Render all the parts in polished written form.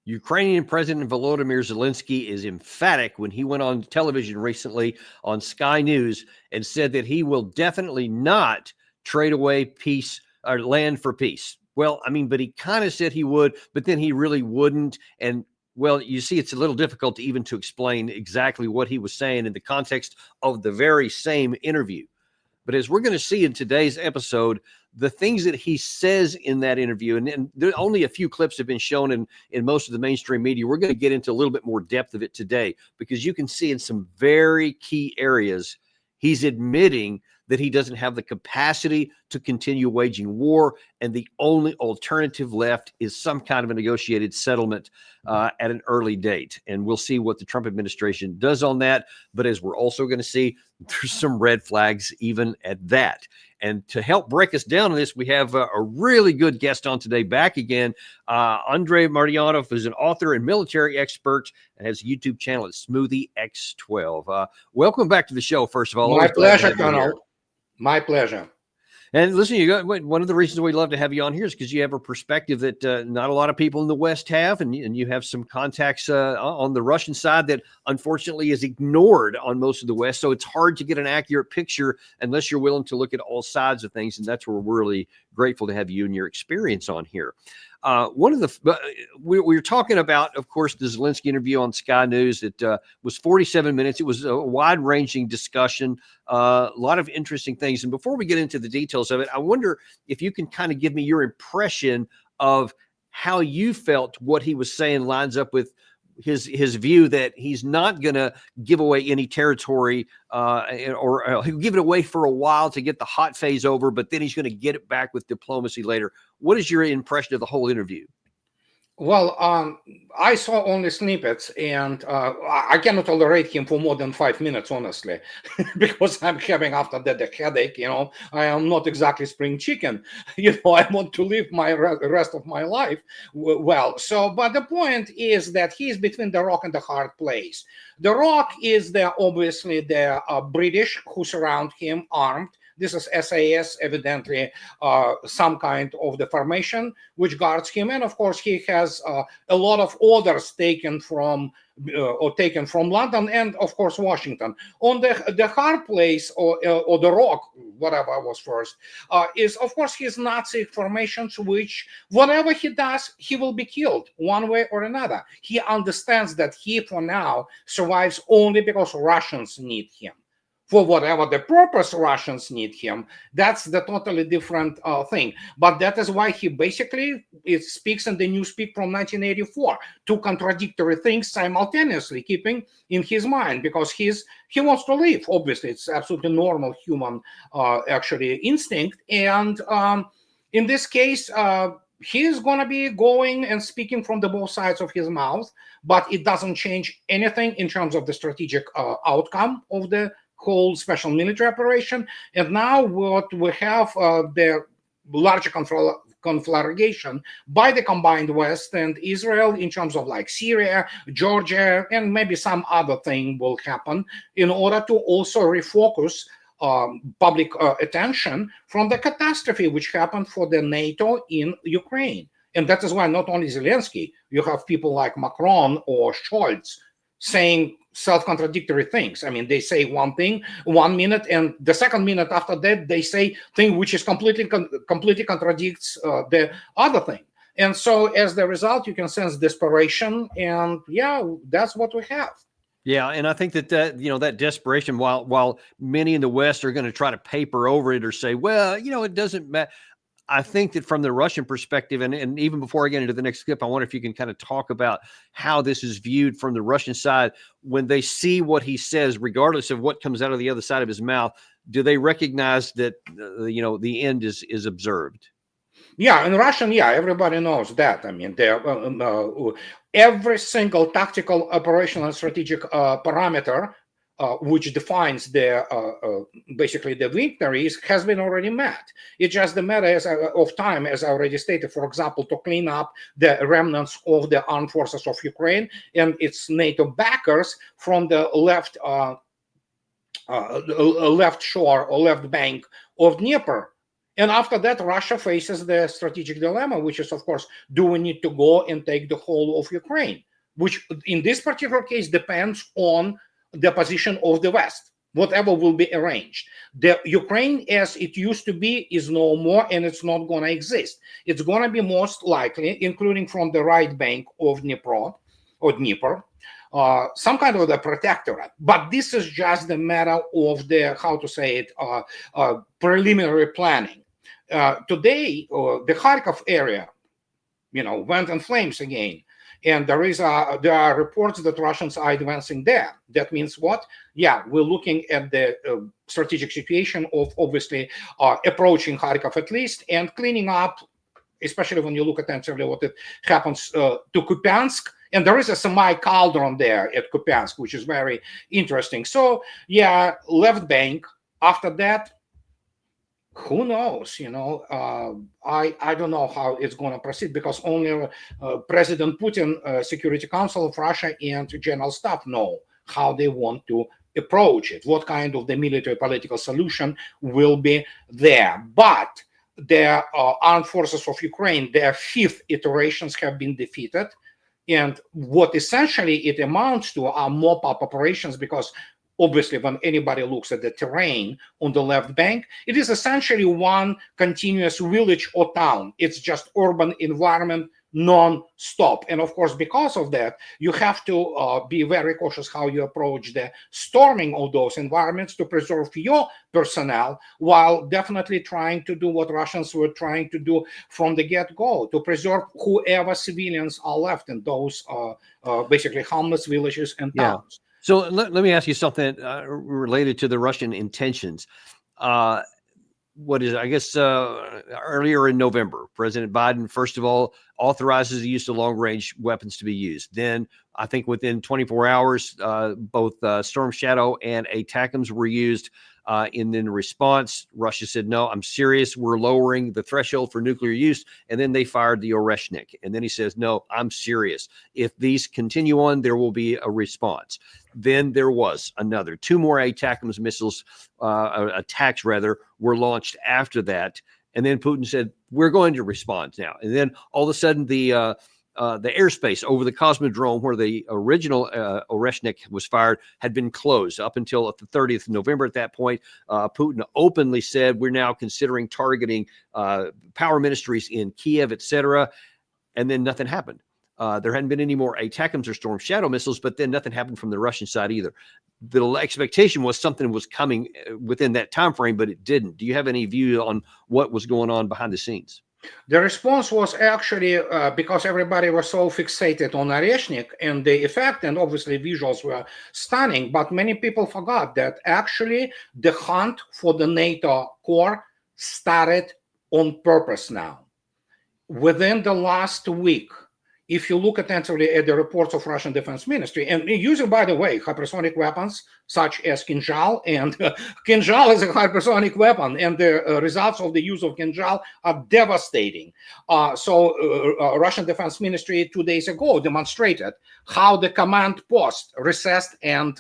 Ukrainian President Volodymyr Zelensky is emphatic when he went on television recently on Sky News and said that he will definitely not trade away peace or land for peace. Well, I mean, but he kind of said he would, but then he really wouldn't. And well, you see, it's a little difficult to even to explain exactly what he was saying in the context of the very same interview. But as we're going to see in today's episode, the things that he says in that interview, and there only a few clips have been shown in most of the mainstream media. We're going to get into a little bit more depth of it today because you can see in some very key areas, he's admitting that he doesn't have the capacity to continue waging war, and the only alternative left is some kind of a negotiated settlement at an early date. And we'll see what the Trump administration does on that. But as we're also going to see, there's some red flags even at that. And to help break us down on this, we have a really good guest on today, back again. Andrei Martyanov is an author and military expert and has a YouTube channel at Smoothie X12. Welcome back to the show, first of all. My pleasure, Colonel. My pleasure. And listen, you got one of the reasons we love to have you on here is because you have a perspective that not a lot of people in the West have, and you have some contacts on the Russian side that unfortunately is ignored on most of the West. So it's hard to get an accurate picture unless you're willing to look at all sides of things, and that's where we're really grateful to have you and your experience on here. One of the we were talking about, of course, the Zelensky interview on Sky News. It was 47 minutes. It was a wide-ranging discussion, a lot of interesting things. And before we get into the details of it, I wonder if you can kind of give me your impression of how you felt what he was saying lines up with his view that he's not going to give away any territory or he'll give it away for a while to get the hot phase over, but then he's going to get it back with diplomacy later. What is your impression of the whole interview? Well, I saw only snippets, and I cannot tolerate him for more than 5 minutes, honestly, because I'm having after that a headache. I am not exactly spring chicken. I want to live my rest of my life well. So, but the point is that he's between the rock and the hard place. The rock is obviously the British who surround him armed. This is SAS, evidently some kind of the formation which guards him. And of course, he has a lot of orders taken from London and of course, Washington. On the hard place or the rock, whatever was first, is of course his Nazi formations, which whatever he does, he will be killed one way or another. He understands that he, for now, survives only because Russians need him. For whatever the purpose Russians need him, that's the totally different thing. But that is why he basically speaks in the newspeak from 1984, two contradictory things simultaneously keeping in his mind, because he wants to live. Obviously, it's absolutely normal human actually instinct. And in this case, he's going to be going and speaking from the both sides of his mouth, but it doesn't change anything in terms of the strategic outcome of the whole special military operation. And now what we have, the larger conflagration by the combined West and Israel in terms of like Syria, Georgia, and maybe some other thing will happen in order to also refocus public attention from the catastrophe which happened for the NATO in Ukraine. And that is why not only Zelensky, you have people like Macron or Scholz saying self-contradictory things. I mean, they say one thing 1 minute, and the second minute after that, they say thing which is completely contradicts the other thing. And so as the result, you can sense desperation, and yeah, that's what we have. Yeah, and I think that that desperation, while many in the West are going to try to paper over it or say, well, it doesn't matter. I think that from the Russian perspective, and even before I get into the next clip, I wonder if you can kind of talk about how this is viewed from the Russian side when they see what he says, regardless of what comes out of the other side of his mouth. Do they recognize that, the end is observed? Yeah, in Russian, yeah, everybody knows that. I mean, every single tactical, operational, and strategic parameter which defines basically the victories has been already met. It's just a matter of time, as I already stated, for example, to clean up the remnants of the armed forces of Ukraine and its NATO backers from the left shore or left bank of Dnieper. And after that, Russia faces the strategic dilemma, which is, of course, do we need to go and take the whole of Ukraine, which in this particular case depends on the position of the West, whatever will be arranged. The Ukraine as it used to be is no more, and it's not going to exist. It's going to be most likely, including from the right bank of Dnipro, or Dnieper, some kind of the protectorate. But this is just the matter of the, how to say it, preliminary planning. Today, the Kharkov area, went in flames again. And there are reports that Russians are advancing there. That means what? Yeah, we're looking at the strategic situation of obviously approaching Kharkov at least and cleaning up, especially when you look attentively what it happens to Kupiansk. And there is a semi-cauldron there at Kupiansk, which is very interesting. So, yeah, left bank. After that, who knows? I don't know how it's going to proceed, because only President Putin, Security Council of Russia, and General Staff know how they want to approach it, what kind of the military political solution will be there. But the armed forces of Ukraine, their fifth iterations have been defeated. And what essentially it amounts to are mop-up operations, because obviously, when anybody looks at the terrain on the left bank, it is essentially one continuous village or town. It's just urban environment non-stop. And of course, because of that, you have to be very cautious how you approach the storming of those environments to preserve your personnel, while definitely trying to do what Russians were trying to do from the get-go, to preserve whoever civilians are left in those basically harmless villages and towns. So let me ask you something related to the Russian intentions. What is it? I guess earlier in November, President Biden, first of all, authorizes the use of long-range weapons to be used. Then I think within 24 hours, both Storm Shadow and ATACMS were used. And in response, Russia said, no, I'm serious. We're lowering the threshold for nuclear use. And then they fired the Oreshnik. And then he says, no, I'm serious. If these continue on, there will be a response. Then there was another. 2 more ATACMS missiles, attacks rather, were launched after that. And then Putin said, we're going to respond now. And then all of a sudden, the airspace over the Cosmodrome where the original Oreshnik was fired had been closed up until the 30th of November. At that point, Putin openly said, we're now considering targeting power ministries in Kiev, etc. And then nothing happened. There hadn't been any more ATACMS or Storm Shadow missiles, but then nothing happened from the Russian side either. The expectation was something was coming within that time frame, but it didn't. Do you have any view on what was going on behind the scenes? The response was actually because everybody was so fixated on Oreshnik and the effect, and obviously visuals were stunning, but many people forgot that actually the hunt for the NATO core started on purpose now. Within the last week, if you look attentively at the reports of Russian Defense Ministry, and using, by the way, hypersonic weapons such as Kinzhal, and Kinzhal is a hypersonic weapon, and the results of the use of Kinzhal are devastating. So Russian Defense Ministry 2 days ago demonstrated how the command post, recessed and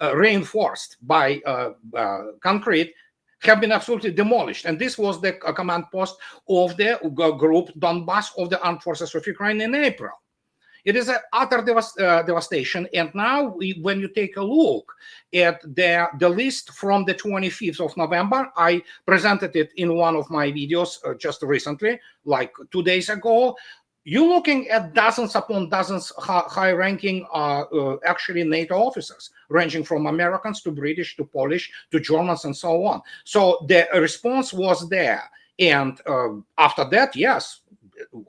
reinforced by concrete, have been absolutely demolished. And this was the command post of the group Donbass of the Armed Forces of Ukraine in April. It is an utter devastation. And now when you take a look at the list from the 25th of November, I presented it in one of my videos just recently, like 2 days ago. You're looking at dozens upon dozens high-ranking actually NATO officers, ranging from Americans to British to Polish to Germans and so on. So the response was there. And after that, yes,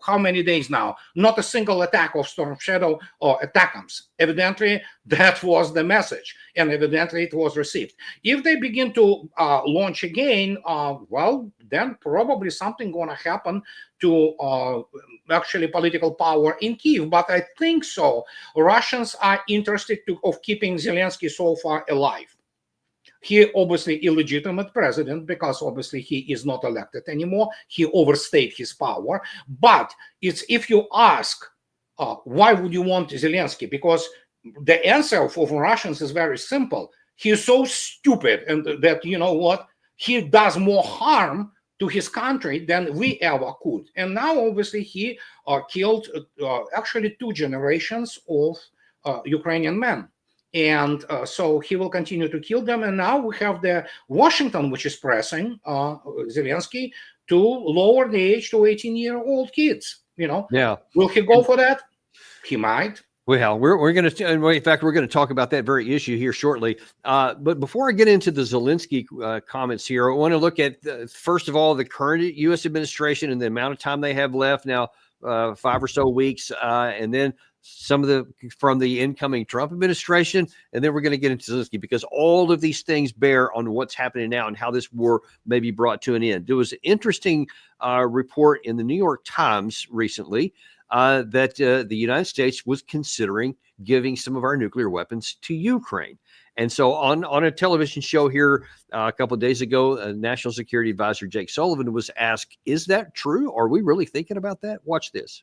how many days now? Not a single attack of Storm Shadow or ATACMS. Evidently, that was the message, and evidently it was received. If they begin to launch again, well, then probably something going to happen to actually political power in Kyiv. But I think so. Russians are interested of keeping Zelensky so far alive. He obviously illegitimate president because obviously he is not elected anymore. He overstayed his power. But it's if you ask, why would you want Zelensky? Because the answer for Russians is very simple. He is so stupid and that, you know what, he does more harm to his country than we ever could. And now, obviously, he killed actually 2 generations of Ukrainian men. And so he will continue to kill them. And now we have the Washington, which is pressing Zelensky to lower the age to 18-year-old kids. Yeah. Will he go for that? He might. Well, we're going to, in fact, we're going to talk about that very issue here shortly. But before I get into the Zelensky comments here, I want to look at, first of all, the current U.S. administration and the amount of time they have left now, 5 or so weeks, and then some of from the incoming Trump administration, and then we're going to get into Zelensky, because all of these things bear on what's happening now and how this war may be brought to an end. There was an interesting report in the New York Times recently that the United States was considering giving some of our nuclear weapons to Ukraine. And so on a television show here a couple of days ago, National Security Advisor Jake Sullivan was asked, is that true? Are we really thinking about that? Watch this.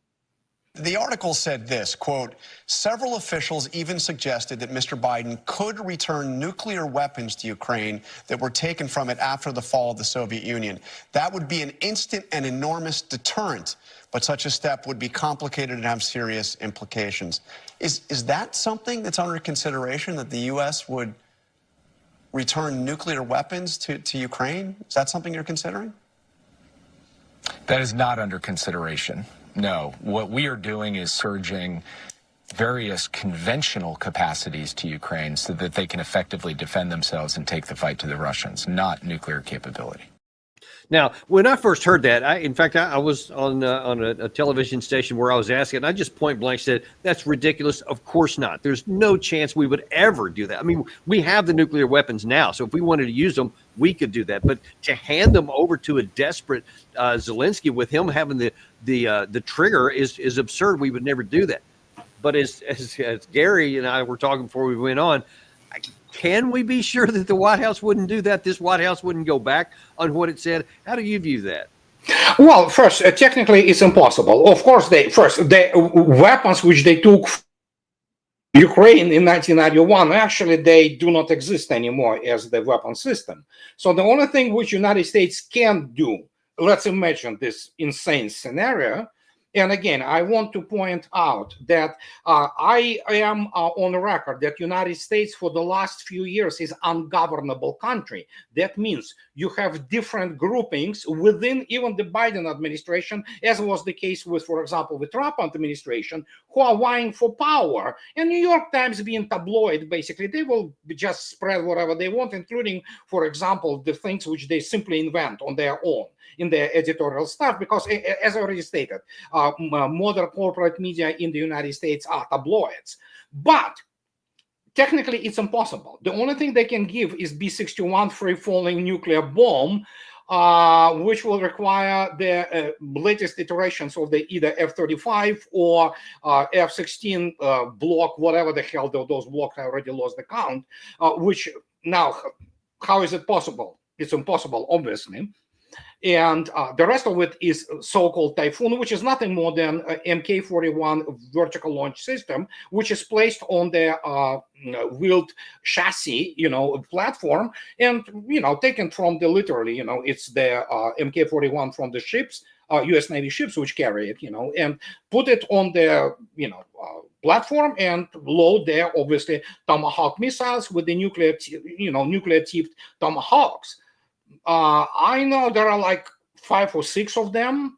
The article said this, quote, several officials even suggested that Mr. Biden could return nuclear weapons to Ukraine that were taken from it after the fall of the Soviet Union. That would be an instant and enormous deterrent, but such a step would be complicated and have serious implications. Is that something that's under consideration, that the U.S. would return nuclear weapons to Ukraine? Is that something you're considering? That is not under consideration. No, what we are doing is surging various conventional capacities to Ukraine so that they can effectively defend themselves and take the fight to the Russians, not nuclear capability. Now, when I first heard that, in fact, I was on a television station where I was asking, and I just point blank said, that's ridiculous. Of course not. There's no chance we would ever do that. I mean, we have the nuclear weapons now, so if we wanted to use them, we could do that. But to hand them over to a desperate Zelensky with him having the trigger is absurd. We would never do that. But as Gary and I were talking before we went on, can we be sure that the White House wouldn't do that? This White House wouldn't go back on what it said? How do you view that? Well, first, technically, it's impossible. Of course, the weapons which they took from Ukraine in 1991, actually, they do not exist anymore as the weapon system. So the only thing which United States can do, let's imagine this insane scenario. And again, I want to point out that I am on record that United States for the last few years is ungovernable country. That means you have different groupings within even the Biden administration, as was the case with, for example, the Trump administration, who are vying for power. And New York Times being tabloid, basically, they will just spread whatever they want, including, for example, the things which they simply invent on their own in their editorial stuff, because as I already stated, modern corporate media in the United States are tabloids. But technically, it's impossible. The only thing they can give is B-61 free-falling nuclear bomb, which will require the latest iterations of the either F-35 or F-16 block, whatever the hell those blocks, I already lost the count, which now, how is it possible? It's impossible, obviously. And the rest of it is so-called Typhoon, which is nothing more than Mk-41 vertical launch system, which is placed on the wheeled chassis, platform, and taken from the literally, it's the Mk-41 from the ships, U.S. Navy ships which carry it, and put it on the platform and load there, obviously, Tomahawk missiles with the nuclear-tipped Tomahawks. I know there are like 5 or 6 of them,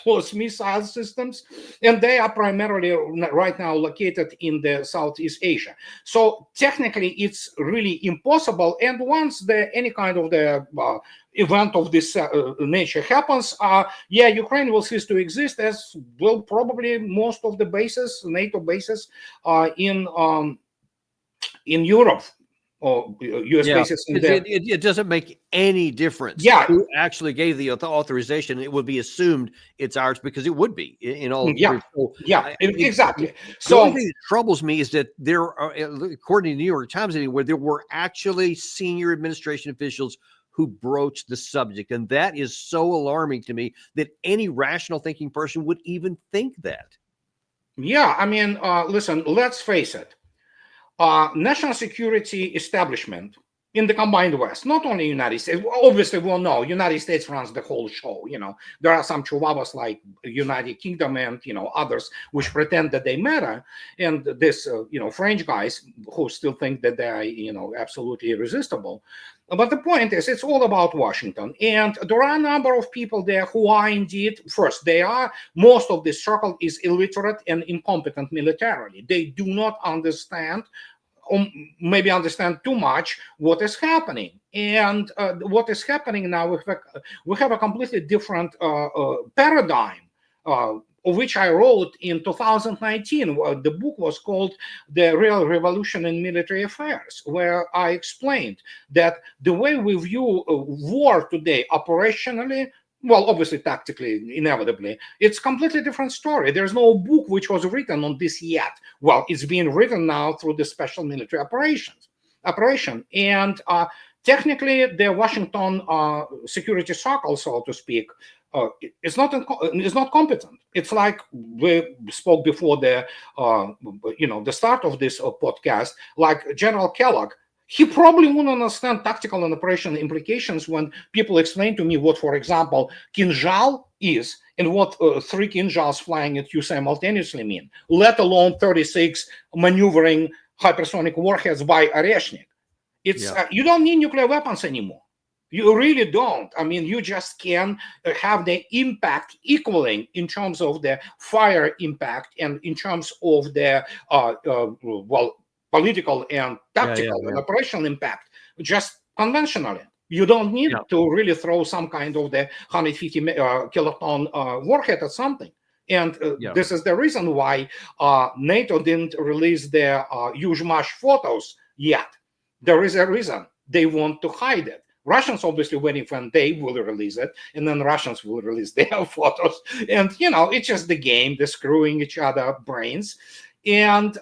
those missile systems, and they are primarily right now located in the Southeast Asia. So technically, it's really impossible. And once any kind of the event of this nature happens, Ukraine will cease to exist, as will probably most of the bases, NATO bases, in Europe. Or U.S. bases in there. It doesn't make any difference. Yeah. Who actually gave the authorization? It would be assumed it's ours, because it would be in all. Yeah. So, Exactly. So the only thing that troubles me is that there are, according to the New York Times anyway, there were actually senior administration officials who broached the subject, and that is so alarming to me that any rational thinking person would even think that. Yeah, I mean, listen, let's face it. National security establishment in the combined West, not only United States. Obviously, we'll know United States runs the whole show. There are some chihuahuas like United Kingdom and others which pretend that they matter, and this French guys who still think that they are absolutely irresistible. But the point is, it's all about Washington, and there are a number of people there who are indeed, first, most of this circle is illiterate and incompetent militarily. They do not understand, or maybe understand too much, what is happening. And what is happening now, we have a completely different paradigm, of which I wrote in 2019. The book was called The Real Revolution in Military Affairs, where I explained that the way we view war today operationally, well, obviously tactically, inevitably, it's a completely different story. There's no book which was written on this yet. Well, it's being written now through the special military operation. And technically, the Washington security circle, so to speak, is not competent. It's like we spoke before the start of this podcast, like General Kellogg. He probably wouldn't understand tactical and operational implications when people explain to me what, for example, kinzhal is and what 3 kinzhals flying at you simultaneously mean, let alone 36 maneuvering hypersonic warheads by Oreshnik. You don't need nuclear weapons anymore. You really don't. I mean, you just can have the impact equaling in terms of the fire impact and in terms of the, political and tactical and operational impact, just conventionally. You don't need to really throw some kind of the 150 kiloton warhead or something. And this is the reason why NATO didn't release their Yuzhmash photos yet. There is a reason. They want to hide it. Russians obviously waiting when they will release it, and then Russians will release their photos. And, it's just the game, they're screwing each other brains. And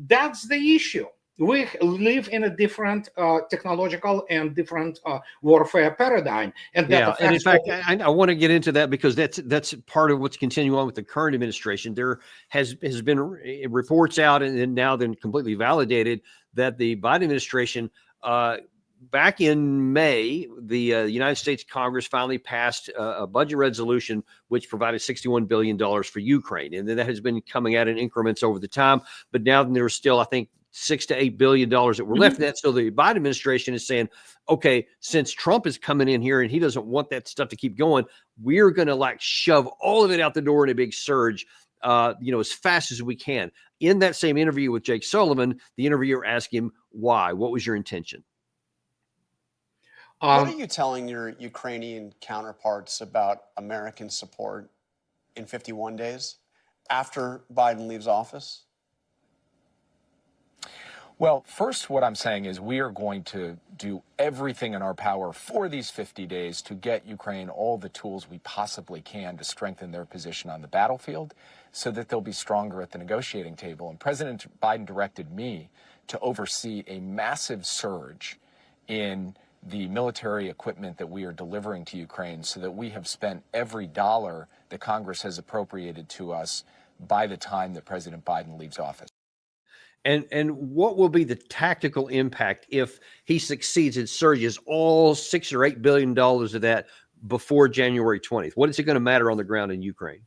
that's the issue. We live in a different technological and different warfare paradigm. And in fact, I want to get into that because that's part of what's continuing on with the current administration. There has been reports out and now then completely validated that the Biden administration, back in May, the United States Congress finally passed a budget resolution which provided $61 billion for Ukraine. And then that has been coming out in increments over the time. But now there's still, I think, $6 to $8 billion that were left in that. So the Biden administration is saying, okay, since Trump is coming in here and he doesn't want that stuff to keep going, we're going to shove all of it out the door in a big surge, as fast as we can. In that same interview with Jake Sullivan, the interviewer asked him why. What was your intention? What are you telling your Ukrainian counterparts about American support in 51 days after Biden leaves office? Well, first, what I'm saying is we are going to do everything in our power for these 50 days to get Ukraine all the tools we possibly can to strengthen their position on the battlefield so that they'll be stronger at the negotiating table. And President Biden directed me to oversee a massive surge in the military equipment that we are delivering to Ukraine so that we have spent every dollar that Congress has appropriated to us by the time that President Biden leaves office. And what will be the tactical impact if he succeeds and surges all $6 or $8 billion of that before January 20th? What is it going to matter on the ground in Ukraine?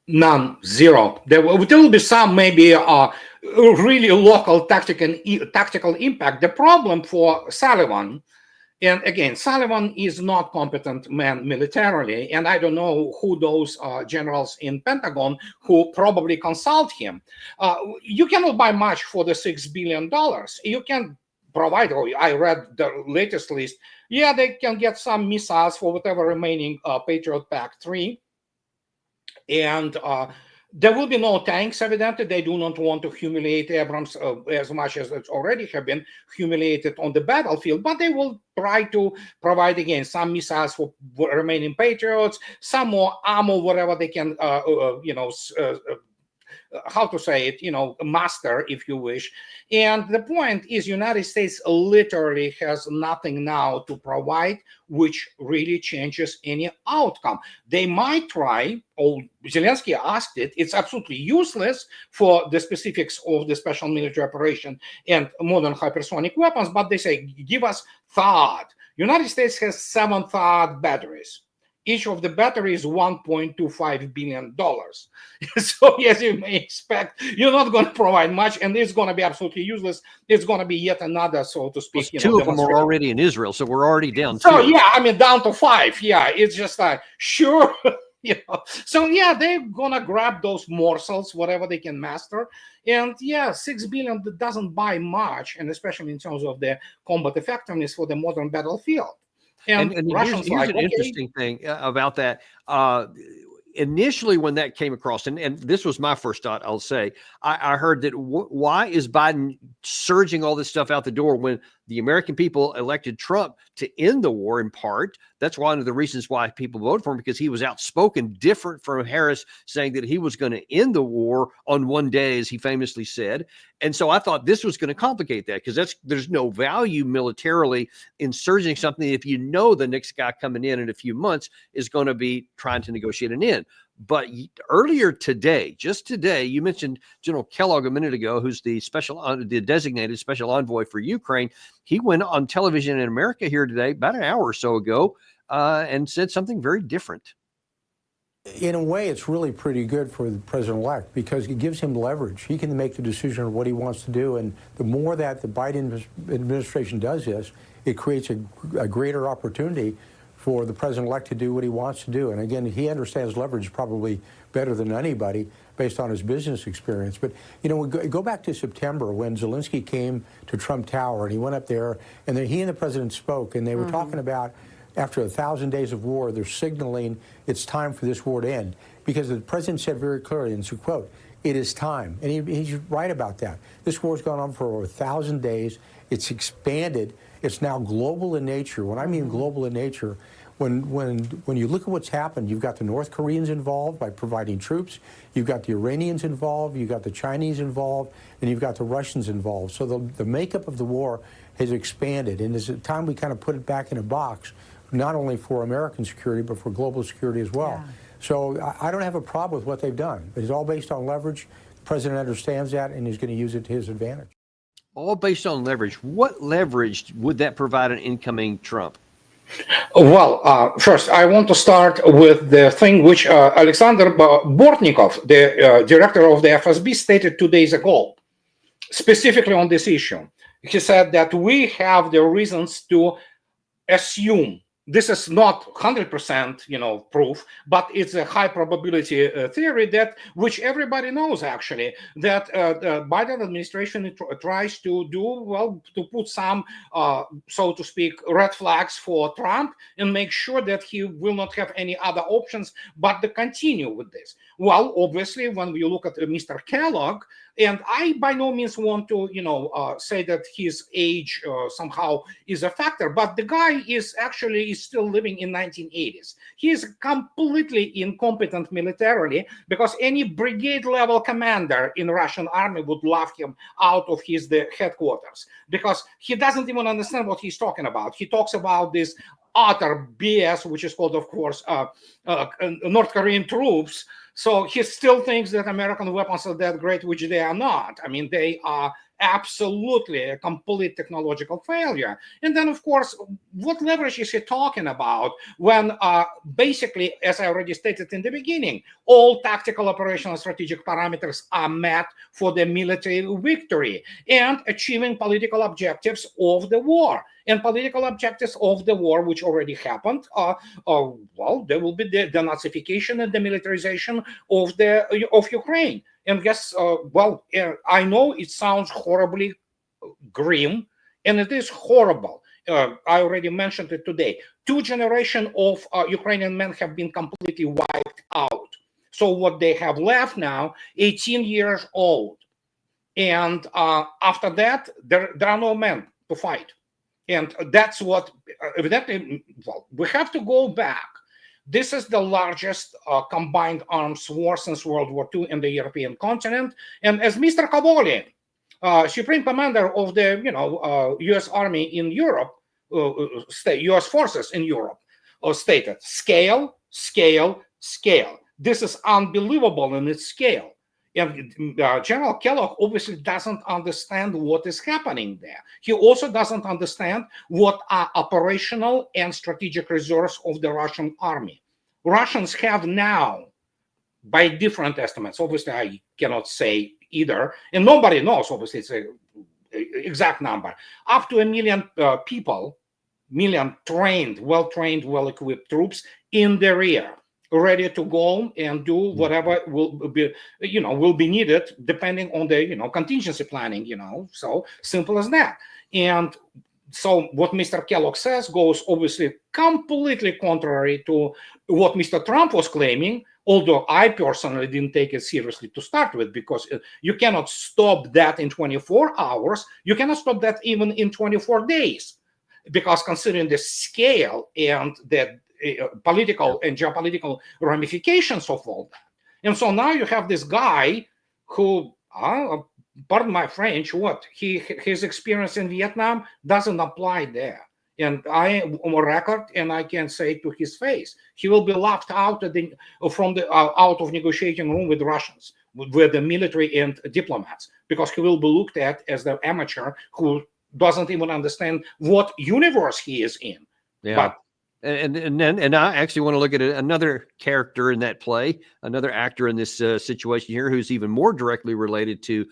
None, zero. There will be some maybe really local tactical impact. The problem for Sullivan, and again, Sullivan is not competent man militarily, and I don't know who those generals in Pentagon who probably consult him. You cannot buy much for the $6 billion. You can provide, I read the latest list, they can get some missiles for whatever remaining Patriot Pack 3. And there will be no tanks, evidently. They do not want to humiliate Abrams as much as it's already have been humiliated on the battlefield, but they will try to provide, again, some missiles for remaining Patriots, some more ammo, whatever they can, how to say it, master, if you wish. And the point is, United States literally has nothing now to provide which really changes any outcome. They might try, or Zelensky asked it, it's absolutely useless for the specifics of the special military operation and modern hypersonic weapons, but they say, give us THAAD. United States has 7 THAAD batteries. Each of the batteries $1.25 billion. So as you may expect, you're not going to provide much, and it's going to be absolutely useless. It's going to be yet another, so to speak. Well, 2 of them are already in Israel, so we're already down 2. So yeah, I mean, down to 5. Yeah, it's just like, sure. So yeah, they're gonna grab those morsels, whatever they can master, and yeah, $6 billion doesn't buy much, and especially in terms of the combat effectiveness for the modern battlefield. And Russians here's an okay. interesting thing about that. Initially, when that came across, and this was my first thought, I'll say, I heard that why is Biden surging all this stuff out the door when the American people elected Trump to end the war in part? That's one of the reasons why people voted for him, because he was outspoken, different from Harris, saying that he was going to end the war on one day, as he famously said. And so I thought this was going to complicate that, because there's no value militarily in surging something if you know the next guy coming in a few months is going to be trying to negotiate an end. But earlier today, just today, you mentioned General Kellogg a minute ago, who's the designated special envoy for Ukraine. He went on television in America here today, about an hour or so ago, and said something very different. In a way, it's really pretty good for the president-elect, because it gives him leverage. He can make the decision of what he wants to do, and the more that the Biden administration does this, it creates a greater opportunity for the president-elect to do what he wants to do. And again, he understands leverage probably better than anybody based on his business experience. But, we go back to September when Zelensky came to Trump Tower, and he went up there, and then he and the president spoke, and they were talking about, after 1,000 days of war, they're signaling it's time for this war to end. Because the president said very clearly, and it's a quote, "It is time." And he's right about that. This war's gone on for over 1,000 days. It's expanded. It's now global in nature. When I mean global in nature, when you look at what's happened, you've got the North Koreans involved by providing troops, you've got the Iranians involved, you've got the Chinese involved, and you've got the Russians involved. So the makeup of the war has expanded, and it's time we kind of put it back in a box, not only for American security, but for global security as well. Yeah. So I don't have a problem with what they've done. It's all based on leverage. The president understands that, and he's going to use it to his advantage. All based on leverage. What leverage would that provide an incoming Trump? Well, first, I want to start with the thing which Alexander Bortnikov, the director of the FSB, stated 2 days ago, specifically on this issue. He said that we have the reasons to assume, this is not 100% proof, but it's a high probability theory that which everybody knows actually, that the Biden administration tries to do, well, to put some so to speak red flags for Trump and make sure that he will not have any other options but to continue with this. Well, obviously, when we look at Mr. Kellogg, and I by no means want to, say that his age somehow is a factor, but the guy is still living in 1980s. He is completely incompetent militarily, because any brigade level commander in the Russian army would laugh him out of the headquarters, because he doesn't even understand what he's talking about. He talks about this utter BS, which is called, of course, North Korean troops. So he still thinks that American weapons are that great, which they are not. I mean, they are absolutely a complete technological failure. And then, of course, what leverage is he talking about when basically, as I already stated in the beginning, all tactical, operational, strategic parameters are met for the military victory and achieving political objectives of the war. And political objectives of the war, which already happened, well, there will be the denazification and demilitarization of Ukraine. And guess, well, I know it sounds horribly grim, and it is horrible. I already mentioned it today. 2 generations of Ukrainian men have been completely wiped out. So what they have left now, 18 years old. And after that, there are no men to fight. And that's what, evidently, well, we have to go back This is the largest combined arms war since World War II in the European continent. And as Mr. Cavoli, Supreme Commander of the U.S. Army in Europe, U.S. forces in Europe, stated, scale, scale, scale. This is unbelievable in its scale. And General Kellogg obviously doesn't understand what is happening there. He also doesn't understand what are operational and strategic reserves of the Russian army. Russians have now, by different estimates, obviously I cannot say either, and nobody knows, obviously it's an exact number, up to 1 million people, trained, well-equipped troops in the rear, ready to go and do whatever will be needed depending on the contingency planning. So simple as that. And so what Mr. Kellogg says goes obviously completely contrary to what Mr. Trump was claiming, although I personally didn't take it seriously to start with, because you cannot stop that in 24 hours. You cannot stop that even in 24 days, because considering the scale and the political and geopolitical ramifications of all that. And so now you have this guy who, pardon my French, his experience in Vietnam doesn't apply there. And I am on record, and I can say to his face, he will be laughed out out of negotiating room with Russians, with the military and diplomats, because he will be looked at as the amateur who doesn't even understand what universe he is in. Yeah. But And I actually want to look at another character in that play, another actor in this situation here, who's even more directly related to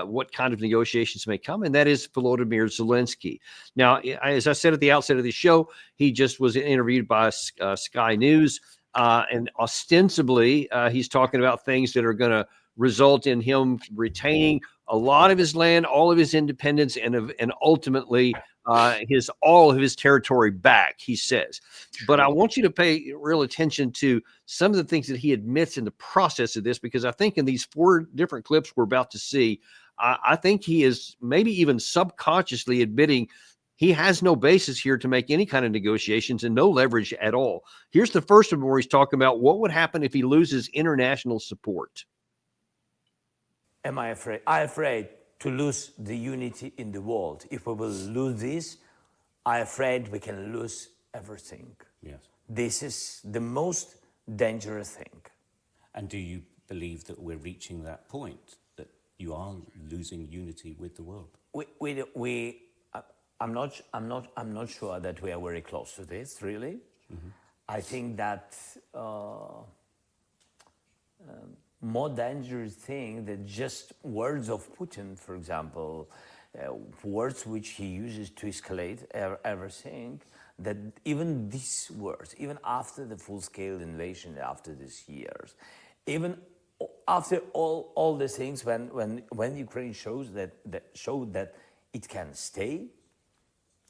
what kind of negotiations may come, and that is Volodymyr Zelensky. Now, as I said at the outset of the show, he just was interviewed by Sky News, and ostensibly he's talking about things that are going to result in him retaining a lot of his land, all of his independence, and ultimately all of his territory back, he says. But I want you to pay real attention to some of the things that he admits in the process of this, because I think in these 4 different clips we're about to see, I think he is maybe even subconsciously admitting he has no basis here to make any kind of negotiations and no leverage at all. Here's the first one where he's talking about what would happen if he loses international support. Am I afraid? I'm afraid to lose the unity in the world. If we will lose this, I'm afraid we can lose everything. Yes. This is the most dangerous thing. And do you believe that we're reaching that point, that you are losing unity with the world? I'm not sure that we are very close to this, really. Mm-hmm. I think that more dangerous thing than just words of Putin, for example, words which he uses to escalate everything, that even these words, even after the full-scale invasion, after these years, even after all these things, when Ukraine showed that it can stay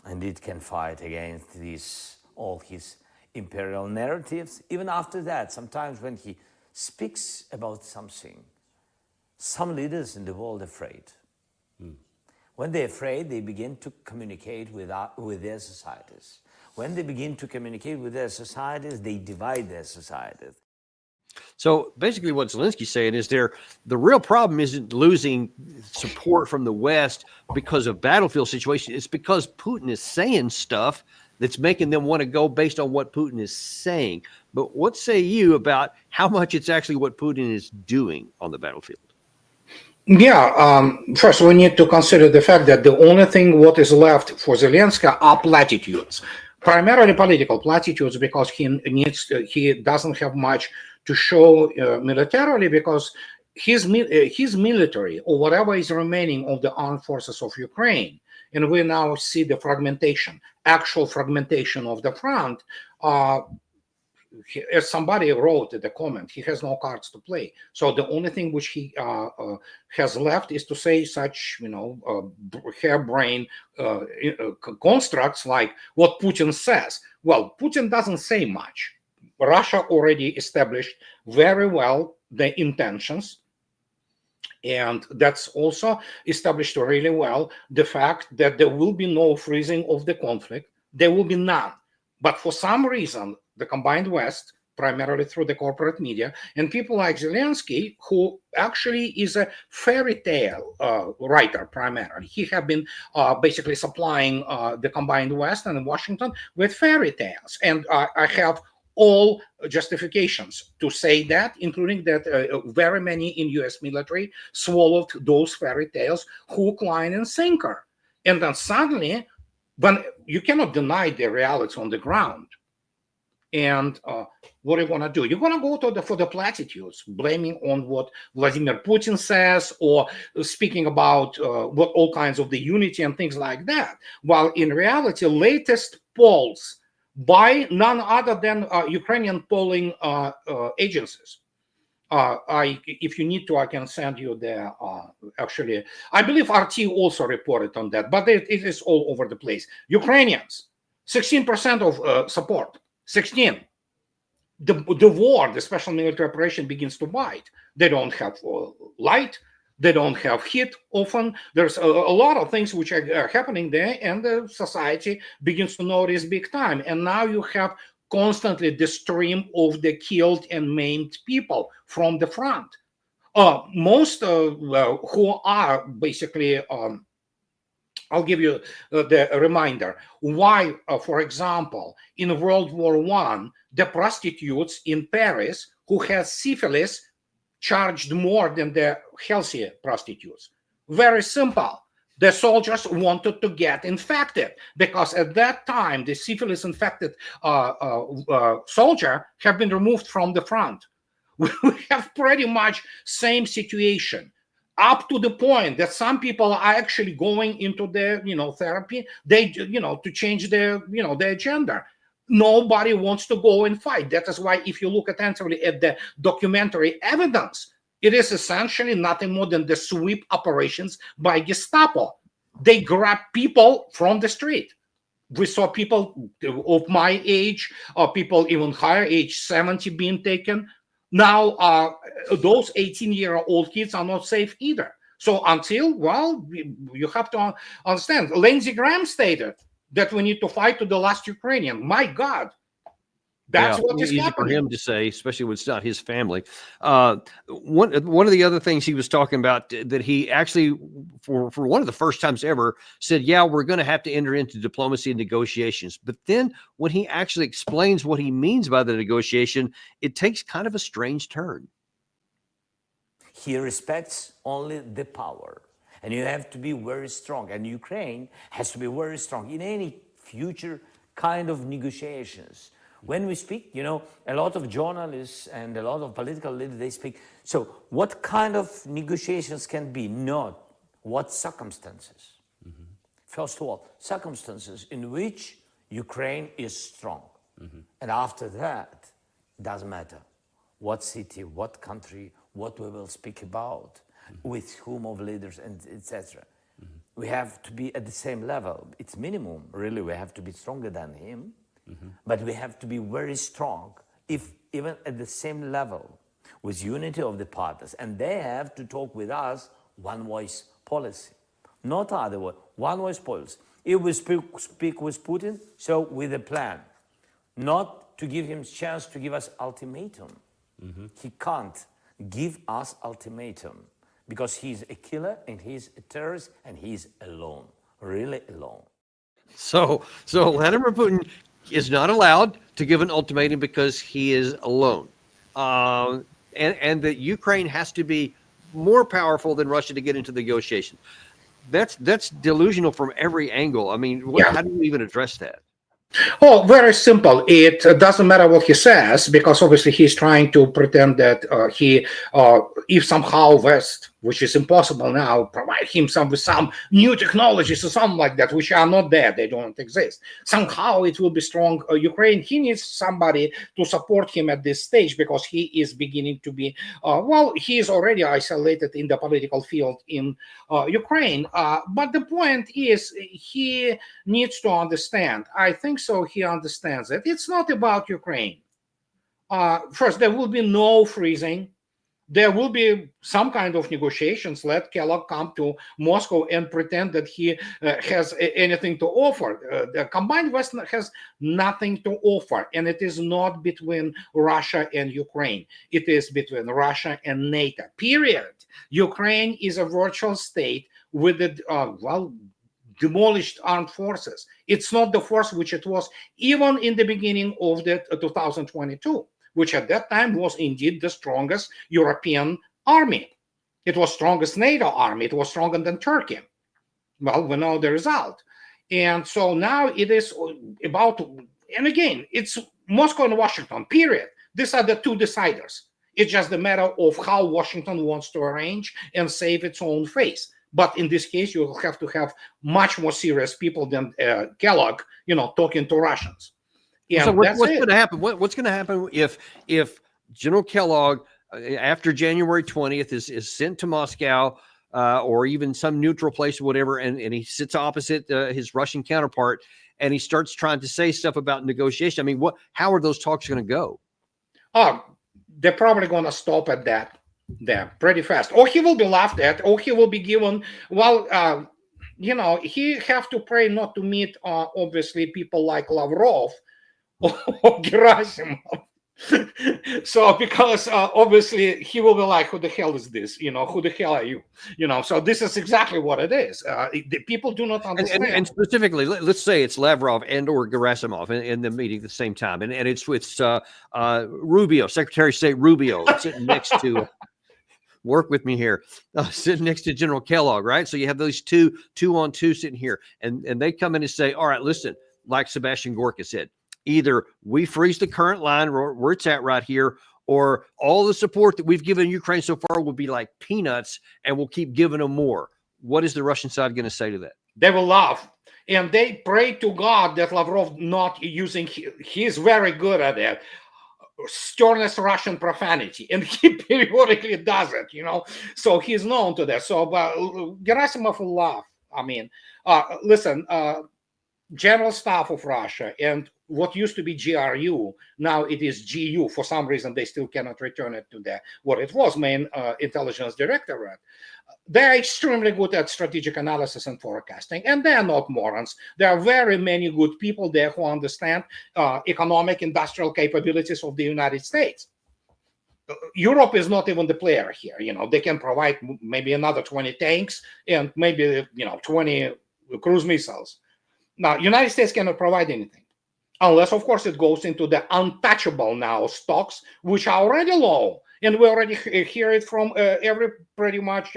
and it can fight against all his imperial narratives, even after that, sometimes when he speaks about something, some leaders in the world are afraid. When they're afraid, they begin to communicate with their societies. When they begin to communicate with their societies, they divide their societies. So basically what Zelensky's saying is the real problem isn't losing support from the West because of battlefield situation. It's because Putin is saying stuff that's making them want to go based on what Putin is saying. But what say you about how much it's actually what Putin is doing on the battlefield? Yeah, first we need to consider the fact that the only thing what is left for Zelensky are platitudes, primarily political platitudes, because he doesn't have much to show militarily, because his military, or whatever is remaining of the armed forces of Ukraine, and we now see the fragmentation, actual fragmentation of the front. As somebody wrote in the comment, he has no cards to play. So the only thing which he has left is to say such, harebrained constructs like what Putin says. Well, Putin doesn't say much. Russia already established very well the intentions. And that's also established really well the fact that there will be no freezing of the conflict. There will be none. But for some reason, the combined West, primarily through the corporate media, and people like Zelensky, who actually is a fairy tale writer primarily. He have been basically supplying the combined West and Washington with fairy tales. And I have all justifications to say that, including that very many in US military swallowed those fairy tales hook, line, and sinker. And then suddenly, when you cannot deny the reality on the ground, and what do you want to do? You're going to go to for the platitudes, blaming on what Vladimir Putin says, or speaking about what all kinds of the unity and things like that. While in reality, latest polls by none other than Ukrainian polling agencies. If you need to, I can send you the. Actually, I believe RT also reported on that, but it is all over the place. Ukrainians, 16% of support. 16. The war, the special military operation begins to bite. They don't have light. They don't have heat often. There's a lot of things which are happening there, and the society begins to notice big time. And now you have constantly the stream of the killed and maimed people from the front. Most who are basically I'll give you the reminder why, for example, in World War I, the prostitutes in Paris who had syphilis charged more than the healthy prostitutes. Very simple. The soldiers wanted to get infected because at that time, the syphilis infected soldier have been removed from the front. We have pretty much same situation, up to the point that some people are actually going into the therapy, they to change their the agenda. Nobody wants to go and fight. That is why if you look attentively at the documentary evidence, it is essentially nothing more than the sweep operations by Gestapo. They grab people from the street. We saw people of my age, or people even higher age, 70, being taken. Now, those 18-year-old kids are not safe either. So until, well, you have to understand, Lindsey Graham stated that we need to fight to the last Ukrainian. My God. That's what is easy happening. for him to say, especially when it's not his family. One of the other things he was talking about, that he actually, for one of the first times ever, said, yeah, we're going to have to enter into diplomacy and negotiations. But then when he actually explains what he means by the negotiation, it takes kind of a strange turn. He respects only the power. And you have to be very strong. And Ukraine has to be very strong in any future kind of negotiations. When we speak, a lot of journalists and a lot of political leaders, they speak. So what kind of negotiations can be? Not what circumstances. Mm-hmm. First of all, circumstances in which Ukraine is strong. Mm-hmm. And after that, doesn't matter what city, what country, what we will speak about, mm-hmm. with whom of leaders, and etc. Mm-hmm. We have to be at the same level. It's minimum, really. We have to be stronger than him. Mm-hmm. But we have to be very strong, if even at the same level, with unity of the parties. And they have to talk with us one voice policy, not other way, one voice policy. If we speak with Putin, so with a plan, not to give him a chance to give us ultimatum. Mm-hmm. He can't give us ultimatum because he's a killer and he's a terrorist and he's alone, really alone. So Vladimir Putin is not allowed to give an ultimatum because he is alone. And that Ukraine has to be more powerful than Russia to get into the negotiation. That's delusional from every angle. I mean, how do you even address that? Oh, very simple. It doesn't matter what he says, because obviously he's trying to pretend that if somehow West, which is impossible now, provide him with some new technologies or something like that, which are not there, they don't exist. Somehow it will be strong Ukraine. He needs somebody to support him at this stage, because he is beginning to be, he is already isolated in the political field in Ukraine. But the point is, he needs to understand. I think so he understands it. It's not about Ukraine. First, there will be no freezing. there will be some kind of negotiations. Let Kellogg come to Moscow and pretend that he has anything to offer. The combined West has nothing to offer, and it is not between Russia and Ukraine. It is between Russia and NATO, period. Ukraine is a virtual state with the, demolished armed forces. It's not the force which it was even in the beginning of the 2022. Which at that time was indeed the strongest European army. It was strongest NATO army. It was stronger than Turkey. Well, we know the result. And so now it is about, and again, it's Moscow and Washington, period. These are the two deciders. It's just a matter of how Washington wants to arrange and save its own face. But in this case, you will have to have much more serious people than Kellogg, talking to Russians. Yeah, so what's going to happen? What's going to happen if General Kellogg, after January 20th, is sent to Moscow or even some neutral place or whatever, and he sits opposite his Russian counterpart, and he starts trying to say stuff about negotiation? I mean, how are those talks going to go? Oh, they're probably going to stop at that there pretty fast. Or he will be laughed at, or he will be given, he have to pray not to meet, obviously, people like Lavrov or Gerasimov. So because obviously he will be like, who the hell is this? Who the hell are you? So this is exactly what it is. The people do not understand. And specifically, let's say it's Lavrov and or Gerasimov in the meeting at the same time. And it's Rubio, Secretary of State Rubio, sitting next to, work with me here, sitting next to General Kellogg, right? So you have those two on two sitting here. And they come in and say, all right, listen, like Sebastian Gorka said, either we freeze the current line where it's at right here, or all the support that we've given Ukraine so far will be like peanuts, and we'll keep giving them more. What is the Russian side going to say to that? They will laugh. And they pray to God that Lavrov not using, he's very good at it, sternest Russian profanity. And he periodically does it, So he's known to that. So Gerasimov will laugh. I mean, listen, General Staff of Russia and what used to be GRU, now it is GU. For some reason, they still cannot return it to what it was, main intelligence directorate. They're extremely good at strategic analysis and forecasting, and they're not morons. There are very many good people there who understand economic, industrial capabilities of the United States. Europe is not even the player here. They can provide maybe another 20 tanks and maybe 20 cruise missiles. Now, United States cannot provide anything. Unless, of course, it goes into the untouchable now stocks, which are already low. And we already hear it from every pretty much,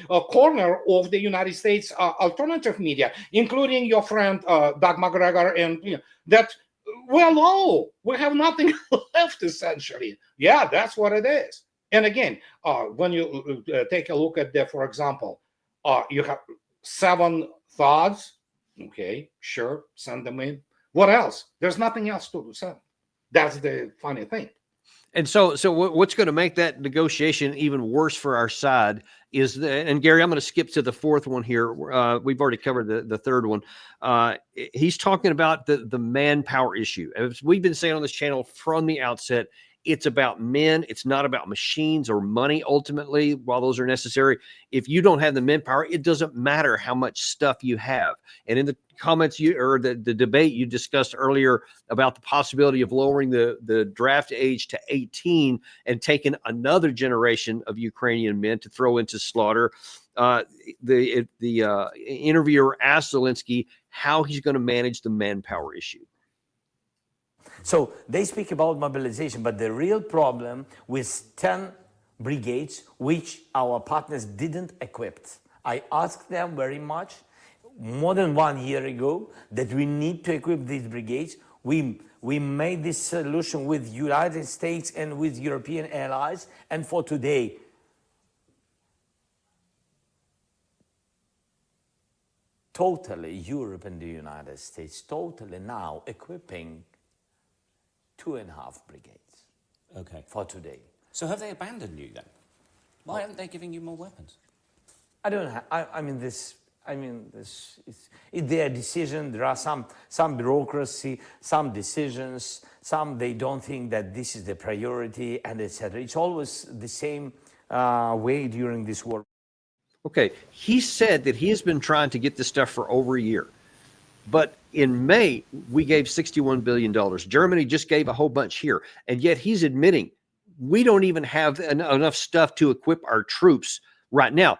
corner of the United States alternative media, including your friend Doug McGregor, and that we're low. We have nothing left, essentially. Yeah, that's what it is. And again, when you take a look at for example, you have 7 THAADs. Okay, sure, send them in. What else? There's nothing else to send. That's the funny thing. And so what's going to make that negotiation even worse for our side is and Gary, I'm going to skip to the fourth one here. We've already covered the third one. He's talking about the manpower issue. As we've been saying on this channel from the outset, it's about men. It's not about machines or money, ultimately, while those are necessary. If you don't have the manpower, it doesn't matter how much stuff you have. And in the comments the debate you discussed earlier about the possibility of lowering the draft age to 18 and taking another generation of Ukrainian men to throw into slaughter, the interviewer asked Zelensky how he's going to manage the manpower issue. So they speak about mobilization, but the real problem with 10 brigades, which our partners didn't equip. I asked them very much, more than 1 year ago, that we need to equip these brigades. We made this solution with United States and with European allies, and for today, totally Europe and the United States, totally now equipping 2.5 brigades. Okay. For today. So have they abandoned you then? Why aren't they giving you more weapons? I don't have. I mean, this is their decision. There are some bureaucracy, some decisions. Some they don't think that this is the priority, and etc. It's always the same way during this war. Okay, he said that he has been trying to get this stuff for over a year. But in May, we gave $61 billion. Germany just gave a whole bunch here. And yet he's admitting we don't even have enough stuff to equip our troops right now.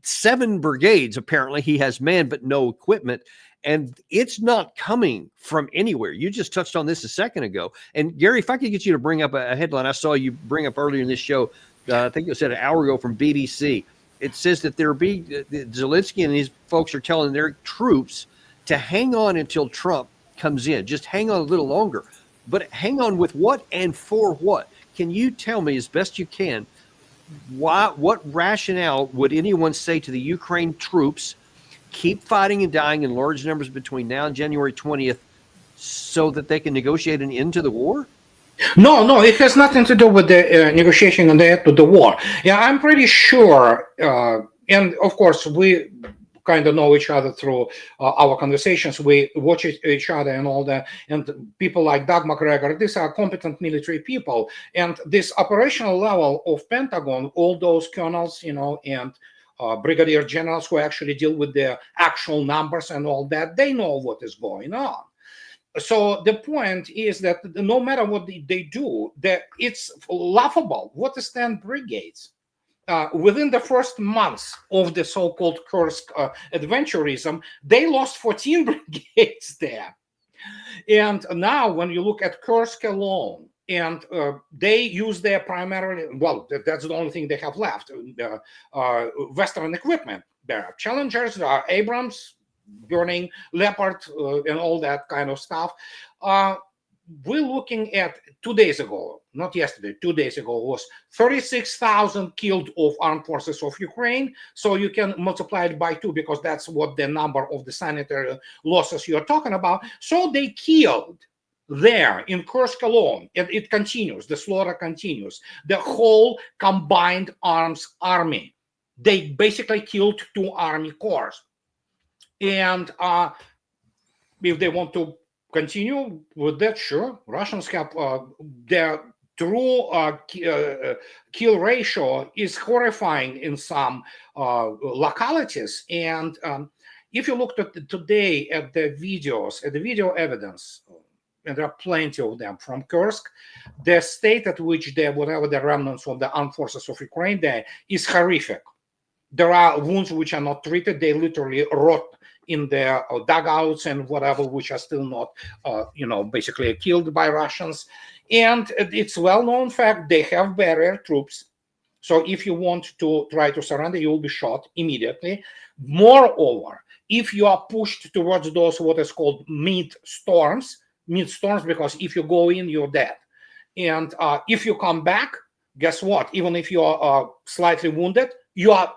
7 brigades, apparently, he has manned, but no equipment. And it's not coming from anywhere. You just touched on this a second ago. And Gary, if I could get you to bring up a headline I saw you bring up earlier in this show, I think it said an hour ago from BBC. It says that Zelensky and his folks are telling their troops to hang on until Trump comes in. Just hang on a little longer. But hang on with what and for what? Can you tell me as best you can, what rationale would anyone say to the Ukraine troops keep fighting and dying in large numbers between now and January 20th so that they can negotiate an end to the war? No, it has nothing to do with the negotiation and the end to the war. Yeah, I'm pretty sure, and of course, we kind of know each other through our conversations. We watch each other and all that. And people like Doug McGregor, these are competent military people. And this operational level of Pentagon, all those colonels, and brigadier generals who actually deal with the actual numbers and all that, they know what is going on. So the point is that no matter what they do, it's laughable. What is 10 brigades? Within the first months of the so-called Kursk adventurism, they lost 14 brigades there. And now when you look at Kursk alone, and they use their primarily, well, that's the only thing they have left, Western equipment. There are Challengers, there are Abrams, burning Leopard, and all that kind of stuff. We're looking at 2 days ago, not yesterday, 2 days ago, was 36,000 killed of armed forces of Ukraine. So you can multiply it by 2 because that's what the number of the sanitary losses you're talking about. So they killed there in Kursk alone, and it continues, the slaughter continues, the whole combined arms army. They basically killed 2 army corps. And if they want to continue with that, sure. Russians have their true kill ratio is horrifying in some localities. And if you looked at today at the videos, at the video evidence, and there are plenty of them from Kursk, the state at which whatever the remnants of the armed forces of Ukraine there is horrific. There are wounds which are not treated. They literally rot in their dugouts and whatever, which are still not, basically killed by Russians. And it's well-known fact, they have barrier troops. So if you want to try to surrender, you will be shot immediately. Moreover, if you are pushed towards those what is called mid-storms, because if you go in, you're dead. And if you come back, guess what? Even if you are slightly wounded, you are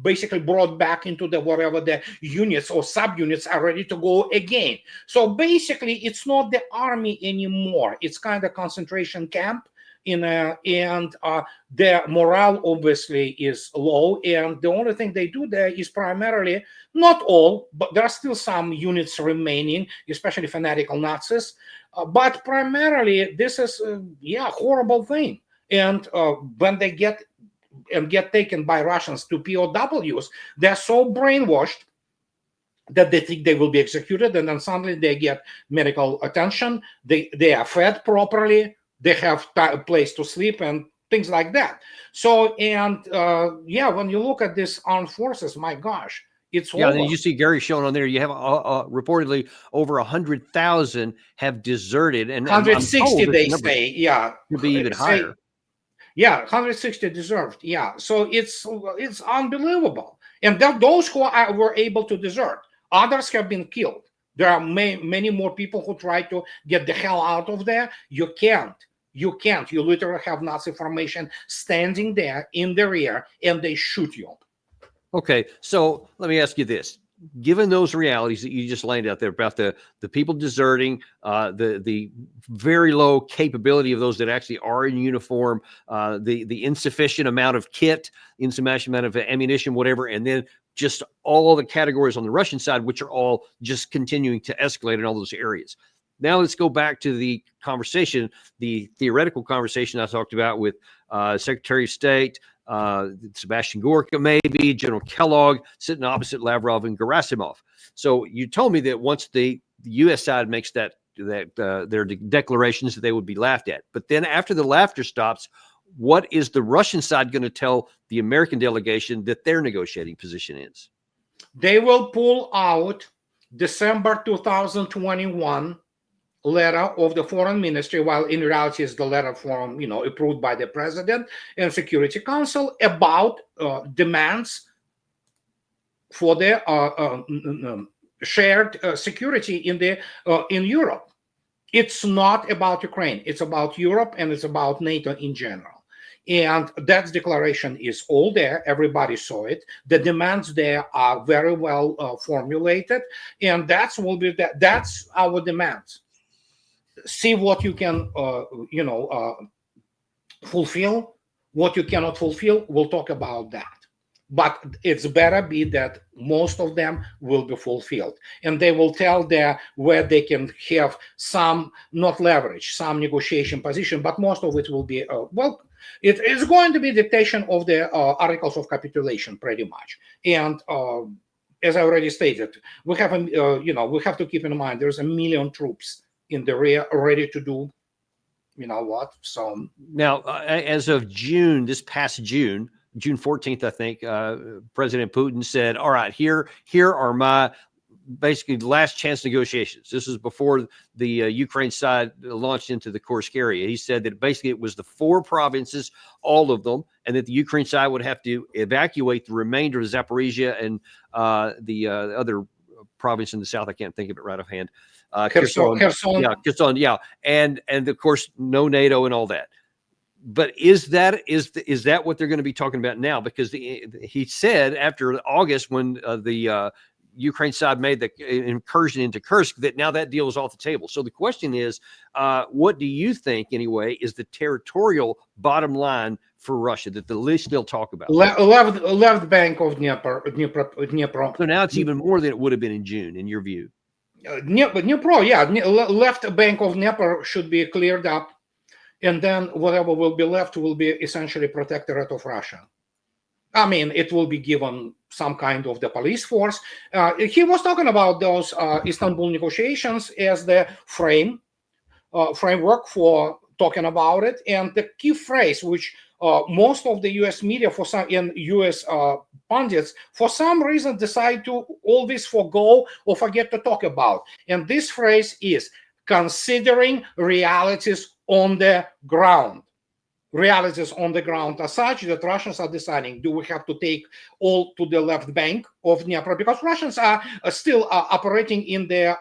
basically brought back into whatever the units or subunits are ready to go again. So basically, it's not the army anymore. It's kind of concentration camp. And their morale obviously is low. And the only thing they do there is primarily, not all, but there are still some units remaining, especially fanatical Nazis. But primarily, this is a horrible thing. And when they get taken by Russians to POWs, they're so brainwashed that they think they will be executed, and then suddenly they get medical attention, they are fed properly, they have a place to sleep and things like that. So, and when you look at these armed forces, my gosh, it's and you see Gary showing on there, you have reportedly over 100,000 have deserted, and 160 they say, could be even higher. 160 deserved. So it's unbelievable. And those who were able to desert, others have been killed. There are many more people who try to get the hell out of there. You can't. You literally have Nazi formation standing there in the rear, and they shoot you. Okay, so let me ask you this. Given those realities that you just laid out there about the people deserting, the very low capability of those that actually are in uniform, the insufficient amount of kit, insufficient amount of ammunition, whatever, and then just all the categories on the Russian side, which are all just continuing to escalate in all those areas. Now let's go back to the conversation, the theoretical conversation I talked about with Secretary of State, Sebastian Gorka, maybe General Kellogg, sitting opposite Lavrov and Gerasimov. So you told me that once the U.S. side makes their declarations, that they would be laughed at. But then after the laughter stops, what is the Russian side going to tell the American delegation that their negotiating position is? They will pull out December 2021 letter of the foreign ministry, while in reality is the letter from, approved by the president and Security Council about demands for the shared security in Europe. It's not about Ukraine. It's about Europe, and it's about NATO in general. And that declaration is all there. Everybody saw it. The demands there are very well formulated, and that's our demands. See what you can, fulfill. What you cannot fulfill, we'll talk about that. But it's better be that most of them will be fulfilled, and they will tell where they can have some, not leverage, some negotiation position, but most of it will be it is going to be dictation of the articles of capitulation, pretty much. And as I already stated, we have we have to keep in mind there's 1 million troops in the rear ready to do what. So now, as of June, this past June 14th, I think, President Putin said, all right, here are my basically last chance negotiations. This is before the Ukraine side launched into the Kursk area. He said that basically it was the 4 provinces, all of them, and that the Ukraine side would have to evacuate the remainder of Zaporizhia and the other province in the south. I can't think of it right offhand. Kherson. Yeah. And of course, no NATO and all that. But is that what they're going to be talking about now? Because he said after August, when the Ukraine side made the incursion into Kursk, that now that deal is off the table. So the question is, what do you think, anyway, is the territorial bottom line for Russia that the list they'll talk about? Left bank of Dnipro. So now it's even more than it would have been in June, in your view. Dnipro, yeah, left bank of Dnipro should be cleared up, and then whatever will be left will be essentially protectorate of Russia. I mean, it will be given some kind of the police force. He was talking about those Istanbul negotiations as the framework for talking about it. And the key phrase, which most of the U.S. media and U.S. pundits, for some reason, decide to always forgo or forget to talk about. And this phrase is considering realities on the ground. Realities on the ground are such that Russians are deciding, do we have to take all to the left bank of Dnipro? Because Russians are still operating in their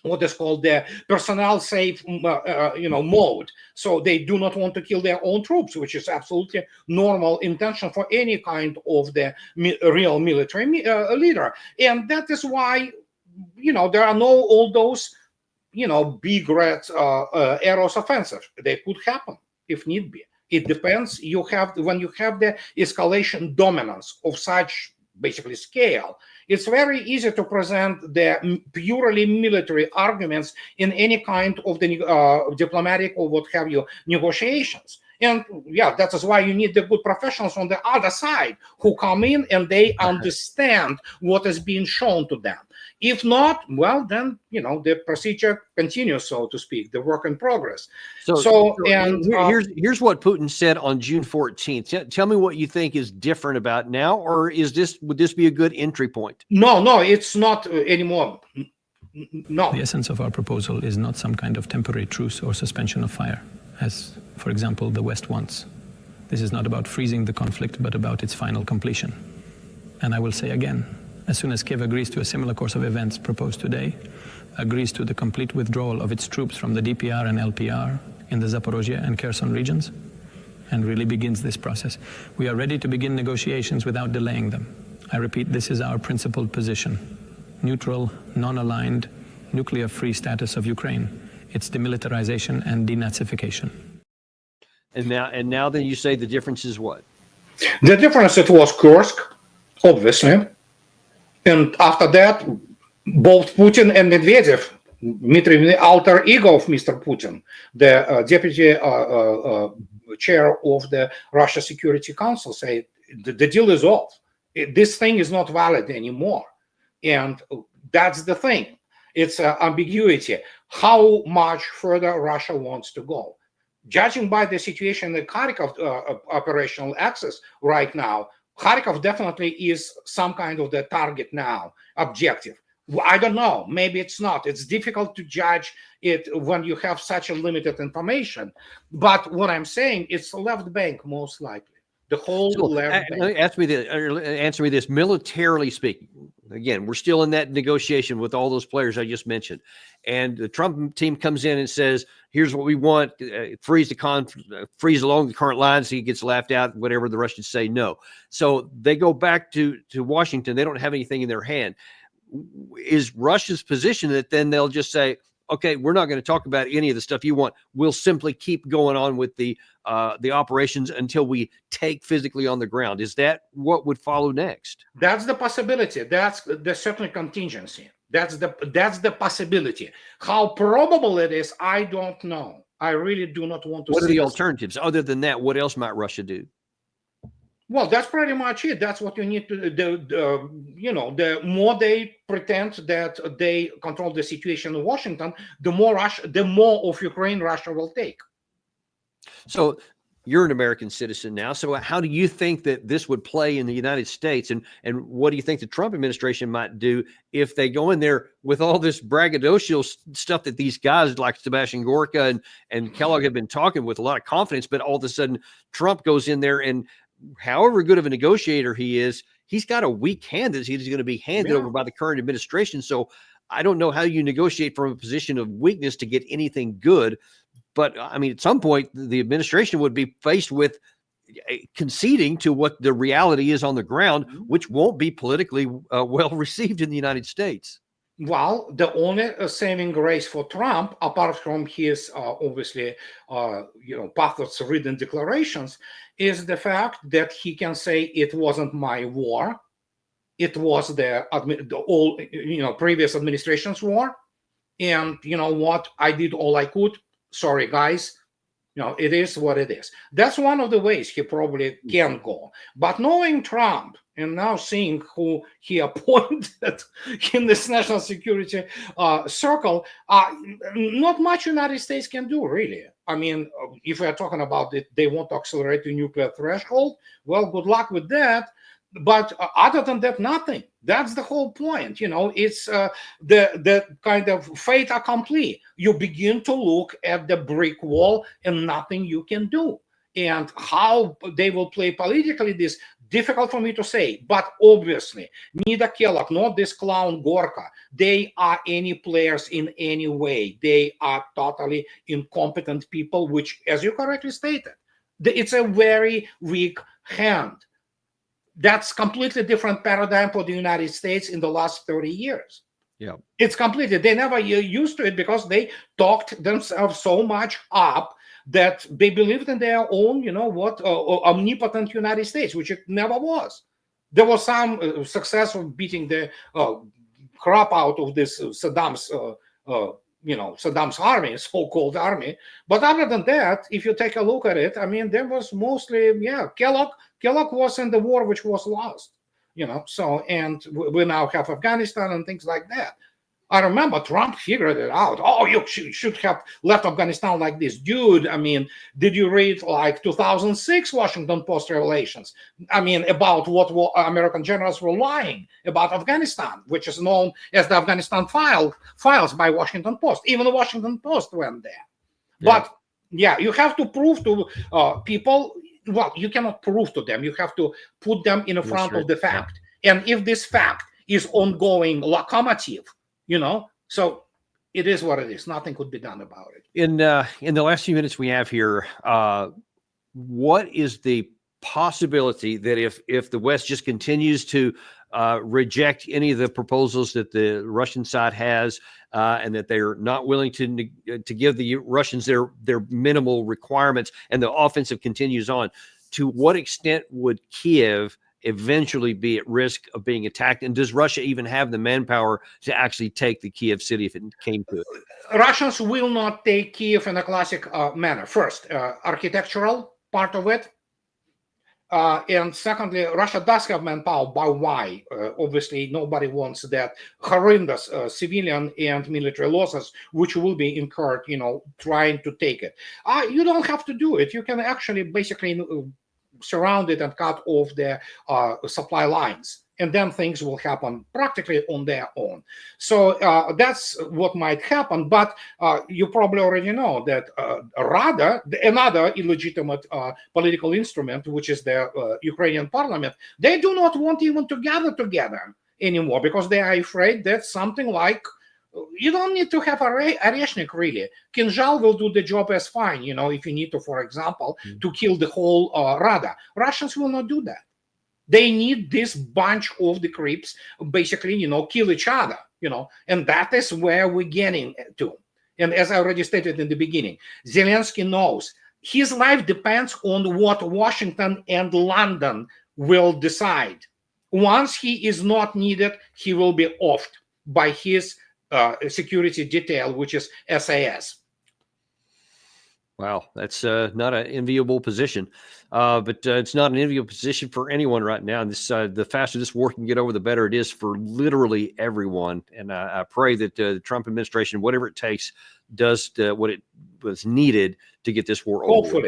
what is called the personnel safe mode. So they do not want to kill their own troops, which is absolutely normal intention for any kind of the real military leader. And that is why there are all those big red arrows offensive. They could happen if need be. It depends. When you have the escalation dominance of such basically scale, it's very easy to present the purely military arguments in any kind of the diplomatic or what have you negotiations. And yeah, that is why you need the good professionals on the other side who come in and they understand what is being shown to them. If not, well, then, the procedure continues, so to speak, the work in progress. So here's what Putin said on June 14th. Tell me what you think is different about now, or would this be a good entry point? No, it's not anymore. No. The essence of our proposal is not some kind of temporary truce or suspension of fire, as, for example, the West wants. This is not about freezing the conflict, but about its final completion. And I will say again, as soon as Kiev agrees to a similar course of events proposed today, agrees to the complete withdrawal of its troops from the DPR and LPR in the Zaporozhye and Kherson regions, and really begins this process, we are ready to begin negotiations without delaying them. I repeat, this is our principled position. Neutral, non-aligned, nuclear-free status of Ukraine, its demilitarization and denazification. And now then you say the difference is what? The difference, it was Kursk, obviously. And after that, both Putin and Medvedev Dmitry, the alter ego of Mr. Putin, the deputy chair of the Russia Security Council, say the deal is off. This thing is not valid anymore. And that's the thing. It's ambiguity. How much further Russia wants to go. Judging by the situation in the Kharkov operational axis right now, Kharkov definitely is some kind of the target now, objective. I don't know. Maybe it's not. It's difficult to judge it when you have such a limited information. But what I'm saying, it's left bank most likely. The whole left bank. Answer me this. Militarily speaking, again, we're still in that negotiation with all those players I just mentioned, and the Trump team comes in and says, "Here's what we want: freeze along the current lines." He gets laughed out. Whatever the Russians say, no. So they go back to Washington. They don't have anything in their hand. Is Russia's position that then they'll just say, okay, we're not going to talk about any of the stuff you want. We'll simply keep going on with the operations until we take physically on the ground. Is that what would follow next? That's the possibility. That's the certain contingency. That's the possibility. How probable it is, I don't know. I really do not want to. What are the alternatives? Other than that, what else might Russia do? Well, that's pretty much it. That's what you need to do. The more they pretend that they control the situation in Washington, the more of Ukraine Russia will take. So you're an American citizen now. So how do you think that this would play in the United States? And what do you think the Trump administration might do if they go in there with all this braggadocious stuff that these guys like Sebastian Gorka and Kellogg have been talking with a lot of confidence, but all of a sudden Trump goes in there and however good of a negotiator he is, he's got a weak hand that he's going to be handed over by the current administration. So I don't know how you negotiate from a position of weakness to get anything good. But I mean, at some point, the administration would be faced with conceding to what the reality is on the ground, which won't be politically well received in the United States. Well, the only saving grace for Trump, apart from his obviously pathos-ridden declarations, is the fact that he can say it wasn't my war, it was the previous administration's war, and you know what, I did all I could. Sorry, guys. It is what it is. That's one of the ways he probably can go. But knowing Trump and now seeing who he appointed in this national security circle, not much United States can do, really. I mean, if we're talking about it, they want to accelerate the nuclear threshold. Well, good luck with that. But other than that, nothing. That's the whole point. It's the kind of fait accompli. You begin to look at the brick wall and nothing you can do. And how they will play politically, this difficult for me to say. But obviously, neither Kellogg nor this clown Gorka, they are any players in any way. They are totally incompetent people, which, as you correctly stated, it's a very weak hand. That's completely different paradigm for the United States in the last 30 years. Yeah, it's completely. They never used to it because they talked themselves so much up that they believed in their own, omnipotent United States, which it never was. There was some success of beating the crap out of this Saddam's army, so-called army. But other than that, if you take a look at it, I mean, there was mostly, Kellogg was in the war which was lost, and we now have Afghanistan and things like that. I remember Trump figured it out. Oh, you should have left Afghanistan like this. Dude, I mean, did you read like 2006 Washington Post revelations? I mean, about what American generals were lying about Afghanistan, which is known as the Afghanistan files by Washington Post. Even the Washington Post went there. Yeah. But you have to prove to people, well, you cannot prove to them. You have to put them in front of the fact. Yeah. And if this fact is ongoing locomotive, so it is what it is. Nothing could be done about it. In the last few minutes we have here, what is the possibility that if the West just continues to reject any of the proposals that the Russian side has, and that they're not willing to give the Russians their minimal requirements, and the offensive continues on, to what extent would Kiev eventually be at risk of being attacked? And does Russia even have the manpower to actually take the Kiev city if it came to it? Russians will not take Kiev in a classic manner. First, architectural part of it. And secondly, Russia does have manpower. By why? Obviously, nobody wants that horrendous civilian and military losses, which will be incurred, trying to take it. You don't have to do it. You can actually basically surround it and cut off the supply lines. And then things will happen practically on their own. So that's what might happen. But you probably already know that rather another illegitimate political instrument, which is the Ukrainian parliament, they do not want even to gather together anymore because they are afraid that something like, you don't need to have a Areshnik really. Kinzhal will do the job as fine, if you need to, for example, to kill the whole Rada. Russians will not do that. They need this bunch of the creeps, basically, kill each other, and that is where we're getting to. And as I already stated in the beginning, Zelensky knows his life depends on what Washington and London will decide. Once he is not needed, he will be offed by his security detail, which is SAS. Wow, that's not an enviable position, but it's not an enviable position for anyone right now. And this, the faster this war can get over, the better it is for literally everyone. And I pray that the Trump administration, whatever it takes, does what it was needed to get this war over.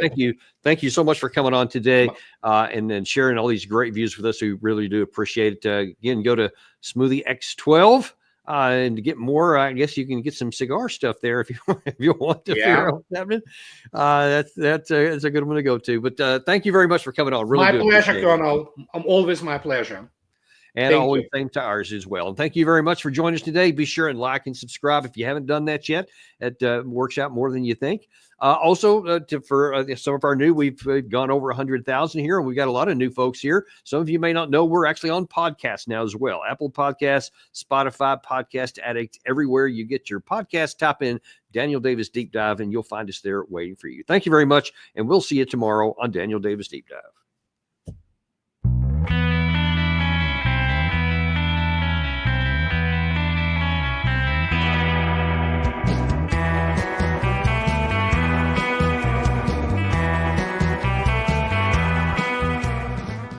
Thank you so much for coming on today and sharing all these great views with us. We really do appreciate it. Again, go to Smoothie X12. And to get more, I guess you can get some cigar stuff there if you want to figure out what's happening. That's a good one to go to. But thank you very much for coming on. Really, my pleasure, Colonel. Always my pleasure. And always same to ours as well. And thank you very much for joining us today. Be sure and like and subscribe if you haven't done that yet. It works out more than you think. Also, for some of our new, we've gone over 100,000 here, and we got a lot of new folks here. Some of you may not know we're actually on podcasts now as well. Apple Podcasts, Spotify, Podcast Addict, everywhere you get your podcast. Type in Daniel Davis Deep Dive, and you'll find us there waiting for you. Thank you very much, and we'll see you tomorrow on Daniel Davis Deep Dive.